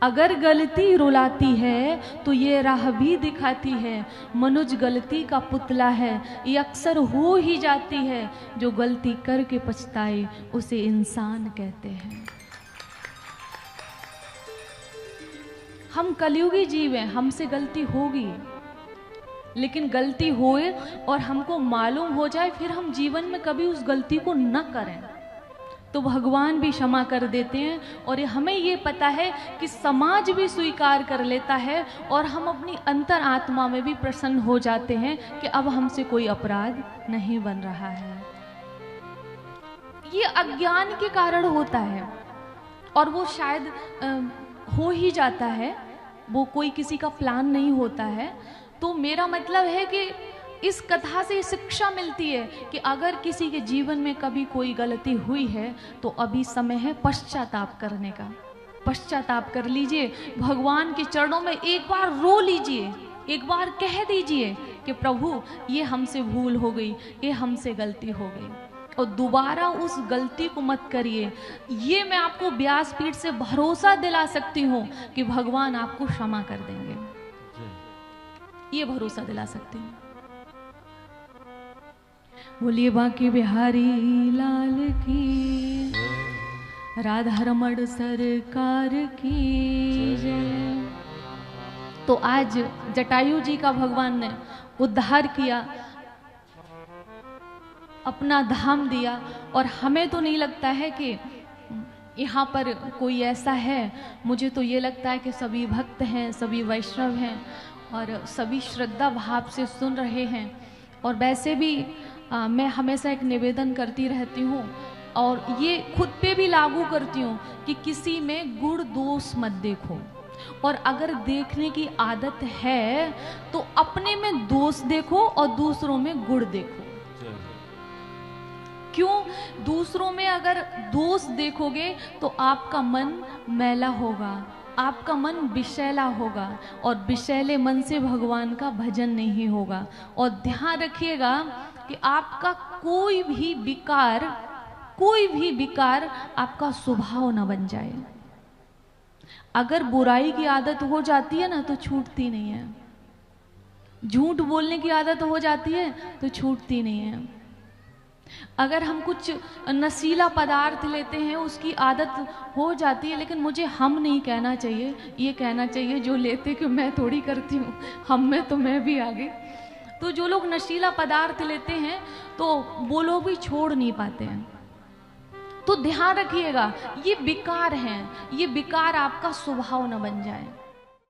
अगर गलती रुलाती है तो ये राह भी दिखाती है। मनुज गलती का पुतला है, ये अक्सर हो ही जाती है। जो गलती करके पछताए उसे इंसान कहते हैं। हम कलयुगी जीव हैं, हमसे गलती होगी, लेकिन गलती होए और हमको मालूम हो जाए, फिर हम जीवन में कभी उस गलती को न करें तो भगवान भी क्षमा कर देते हैं। और हमें ये पता है कि समाज भी स्वीकार कर लेता है और हम अपनी अंतर आत्मा में भी प्रसन्न हो जाते हैं कि अब हमसे कोई अपराध नहीं बन रहा है। ये अज्ञान के कारण होता है और वो शायद हो ही जाता है, वो कोई किसी का प्लान नहीं होता है। तो मेरा मतलब है कि इस कथा से शिक्षा मिलती है कि अगर किसी के जीवन में कभी कोई गलती हुई है तो अभी समय है पश्चाताप करने का। पश्चाताप कर लीजिए, भगवान के चरणों में एक बार रो लीजिए, एक बार कह दीजिए कि प्रभु ये हमसे भूल हो गई, ये हमसे गलती हो गई, और दोबारा उस गलती को मत करिए। ये मैं आपको व्यासपीठ से भरोसा दिला सकती हूँ कि भगवान आपको क्षमा कर देंगे, ये भरोसा दिला सकती हूँ। बोलिए बांके बिहारी लाल की, राधा रमण सरकार की जय। तो आज जटायु जी का भगवान ने उद्धार किया, अपना धाम दिया, और हमें तो नहीं लगता है कि यहाँ पर कोई ऐसा है। मुझे तो ये लगता है कि सभी भक्त हैं, सभी वैष्णव हैं और सभी श्रद्धा भाव से सुन रहे हैं। और वैसे भी मैं हमेशा एक निवेदन करती रहती हूँ और ये खुद पे भी लागू करती हूँ कि किसी में गुण दोष मत देखो, और अगर देखने की आदत है तो अपने में दोष देखो और दूसरों में गुण देखो। क्यों? दूसरों में अगर दोष देखोगे तो आपका मन मैला होगा, आपका मन विषैला होगा, और विषैले मन से भगवान का भजन नहीं होगा। और ध्यान रखिएगा कि आपका कोई भी विकार आपका स्वभाव न बन जाए। अगर बुराई की आदत हो जाती है ना तो छूटती नहीं है, झूठ बोलने की आदत हो जाती है तो छूटती नहीं है। अगर हम कुछ नशीला पदार्थ लेते हैं उसकी आदत हो जाती है, लेकिन मुझे हम नहीं कहना चाहिए, ये कहना चाहिए जो लेते कि मैं थोड़ी करती हूँ, हम में तो मैं भी आगे। तो जो लोग नशीला पदार्थ लेते हैं तो वो लोग भी छोड़ नहीं पाते हैं। तो ध्यान रखिएगा, ये विकार हैं, ये विकार आपका स्वभाव न बन जाए।